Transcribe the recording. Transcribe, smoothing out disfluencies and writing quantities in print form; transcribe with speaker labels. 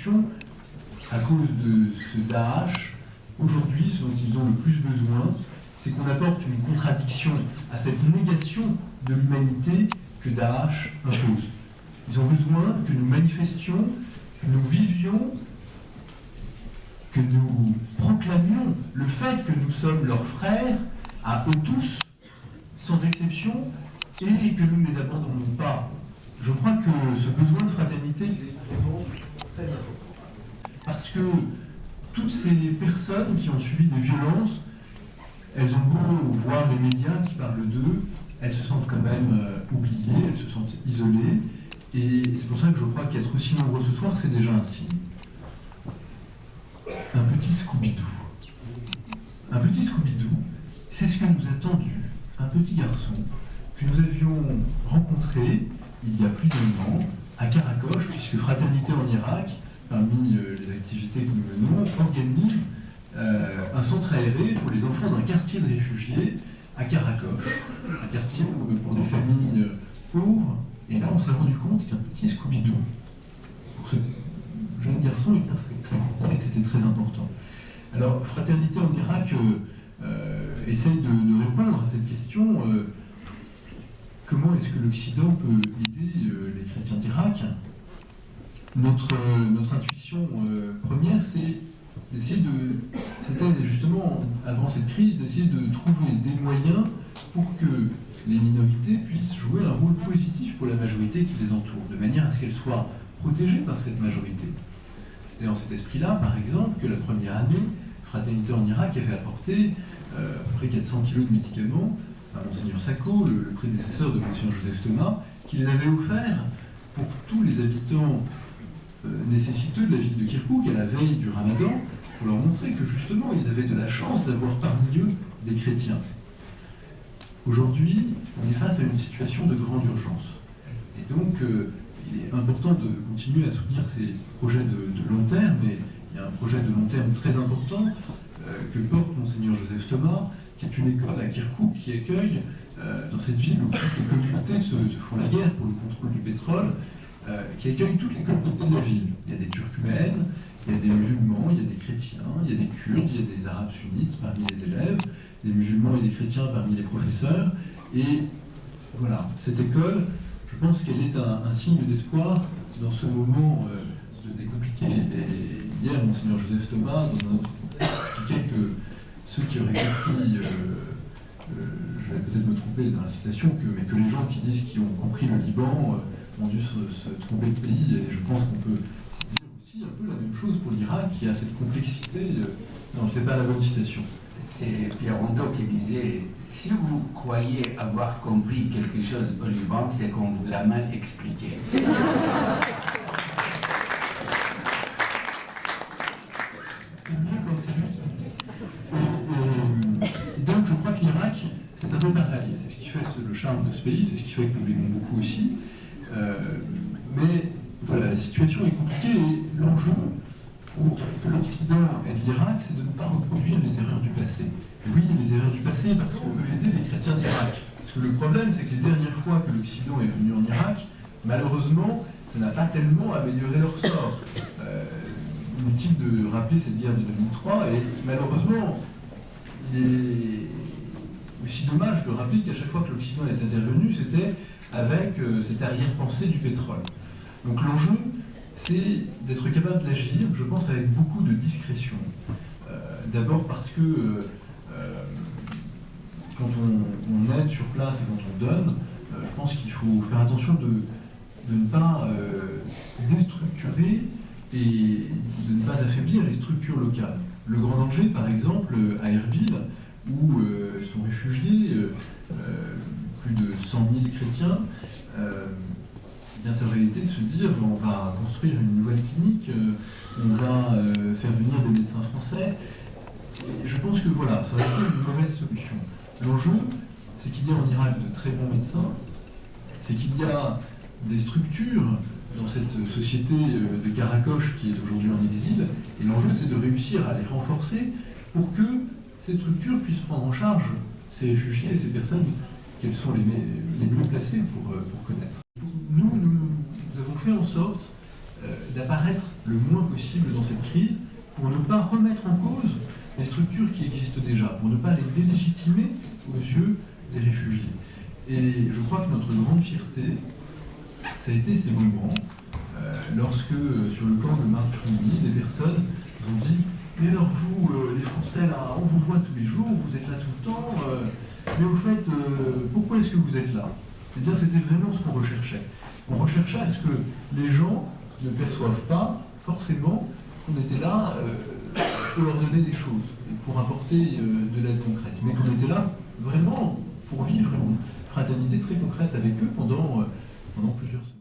Speaker 1: contradiction à cause de ce Daesh. Aujourd'hui, ce dont ils ont le plus besoin, c'est qu'on apporte une contradiction à cette négation de l'humanité que Daesh impose. Ils ont besoin que nous manifestions, que nous vivions, que nous proclamions le fait que nous sommes leurs frères, à eux tous, sans exception, et que nous ne les abandonnons pas. Je crois que ce besoin de fraternité est vraiment très important. Parce que toutes ces personnes qui ont subi des violences, elles ont beau voir les médias qui parlent d'eux, elles se sentent quand même oubliées, elles se sentent isolées. Et c'est pour ça que je crois qu'être aussi nombreux ce soir, c'est déjà un signe. Un petit Scooby-Doo. Un petit Scooby-Doo, c'est ce que nous a tendu un petit garçon que nous avions rencontré il y a plus d'1 an à Karakoche, puisque Fraternité en Irak, parmi les activités que nous menons, organise un centre aéré pour les enfants d'un quartier de réfugiés à Karakoche, un quartier pour des familles pauvres. Et là, on s'est rendu compte qu'un petit Scooby-Doo, pour ce jeune garçon, que c'était très important. Alors, Fraternité en Irak essaye de répondre à cette question. Comment est-ce que l'Occident peut aider les chrétiens d'Irak ? Notre intuition première, c'est d'essayer c'était justement, avant cette crise, d'essayer de trouver des moyens pour que les minorités puissent jouer un rôle positif pour la majorité qui les entoure, de manière à ce qu'elles soient protégées par cette majorité. C'était dans cet esprit-là, par exemple, que la première année, Fraternité en Irak avait apporté à peu près 400 kilos de médicaments à Monseigneur Sacco, le prédécesseur de Monseigneur Joseph Thomas, qui les avait offerts pour tous les habitants nécessiteux de la ville de Kirkouk à la veille du Ramadan, pour leur montrer que justement ils avaient de la chance d'avoir parmi eux des chrétiens. Aujourd'hui, on est face à une situation de grande urgence. Et donc, il est important de continuer à soutenir ces projets de long terme, mais il y a un projet de long terme très important que porte Monseigneur Joseph Thomas, qui est une école à Kirkouk qui accueille, dans cette ville où toutes les communautés se font la guerre pour le contrôle du pétrole, qui accueille toutes les communautés de la ville. Il y a des Turkmènes, il y a des musulmans, il y a des chrétiens, il y a des Kurdes, il y a des Arabes sunnites parmi les élèves, des musulmans et des chrétiens parmi les professeurs. Et voilà, cette école, je pense qu'elle est un signe d'espoir dans ce moment compliqué. Et hier, Monseigneur Joseph Thomas, dans un autre contexte, expliquait que ceux qui auraient compris, je vais peut-être me tromper dans la citation, mais que les gens qui disent qu'ils ont compris le Liban ont dû se tromper de pays. Et je pense qu'on peut dire aussi un peu la même chose pour l'Irak, qui a cette complexité. Non, c'est pas la bonne citation.
Speaker 2: C'est Pierre Rondeau qui disait « Si vous croyez avoir compris quelque chose au Liban, c'est qu'on vous l'a mal expliqué. »
Speaker 1: C'est mieux quand c'est lui qui dit. Et donc je crois que l'Irak, c'est un peu pareil. C'est ce qui fait le charme de ce pays, c'est ce qui fait que nous l'aimons beaucoup aussi. Mais voilà, la situation est compliquée et l'enjeu pour l'Occident et l'Irak, c'est de ne pas reproduire les erreurs du passé. Et oui, les erreurs du passé, parce qu'on veut aider les chrétiens d'Irak. Parce que le problème, c'est que les dernières fois que l'Occident est venu en Irak, malheureusement, ça n'a pas tellement amélioré leur sort. Inutile de rappeler cette guerre de 2003, et malheureusement, il est aussi dommage de rappeler qu'à chaque fois que l'Occident est intervenu, c'était avec cette arrière-pensée du pétrole. Donc l'enjeu, c'est d'être capable d'agir, je pense, avec beaucoup de discrétion. D'abord parce que quand on aide sur place et quand on donne, je pense qu'il faut faire attention de ne pas déstructurer et de ne pas affaiblir les structures locales. Le grand danger, par exemple, à Erbil, où sont réfugiés plus de 100 000 chrétiens, bien ça aurait été de se dire on va construire une nouvelle clinique, on va faire venir des médecins français. Et je pense que voilà, ça aurait été une mauvaise solution. L'enjeu, c'est qu'il y a en Irak de très bons médecins, c'est qu'il y a des structures dans cette société de Karakoche qui est aujourd'hui en exil, et l'enjeu c'est de réussir à les renforcer pour que ces structures puissent prendre en charge ces réfugiés et ces personnes qu'elles sont les mieux placées pour connaître. Nous avons fait en sorte d'apparaître le moins possible dans cette crise pour ne pas remettre en cause les structures qui existent déjà, pour ne pas les délégitimer aux yeux des réfugiés. Et je crois que notre grande fierté, ça a été ces moments, lorsque sur le camp de Marconi, des personnes ont dit « Mais alors vous, les Français, là, on vous voit tous les jours, vous êtes là tout le temps, mais au fait, pourquoi est-ce que vous êtes là ?» Eh bien, c'était vraiment ce qu'on recherchait. On recherchait à ce que les gens ne perçoivent pas forcément qu'on était là pour leur donner des choses, pour apporter de l'aide concrète, mais qu'on était là vraiment pour vivre une fraternité très concrète avec eux pendant plusieurs semaines.